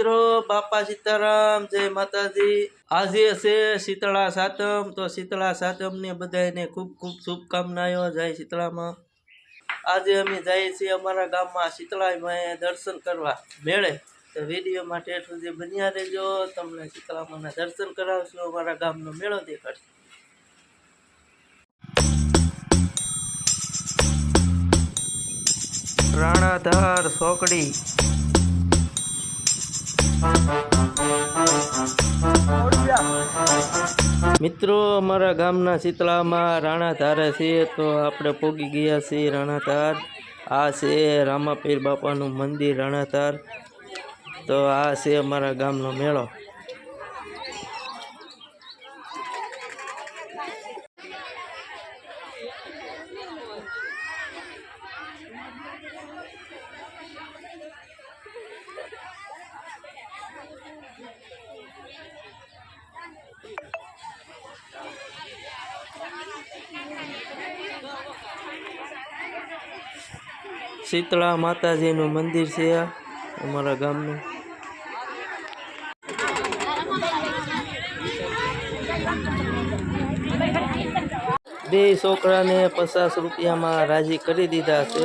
મિત્રો બાપા સીતારામ, જય માતાજી। આજે છે શીતળા સાતમ, તો શીતળા સાતમ ને બધાને ખૂબ ખૂબ શુભકામનાઓ। જય શીતળામાં। આજે અમે જઈએ છીએ અમારા ગામમાં શીતળામાં દર્શન કરવા મેળે, તો વિડીયો માટે સુધી બન્યા રહેજો। તમને શીતળામાના દર્શન કરાવશું, અમારા ગામનો મેળો દેખાડશું। રાણાધાર ચોકડી મિત્રો, અમારા ગામના શીતળામાં રાણાધારે છીએ, તો આપણે પોગી ગયા છીએ રાણાધાર। આ છે રામાપીર બાપાનું મંદિર રાણાધાર, તો આ છે અમારા ગામનો મેળો। શીતળા માતાજીનું મંદિર છે અમારા ગામનું। બે છોકરાને 50 રૂપિયામાં રાજી કરી દીધા છે।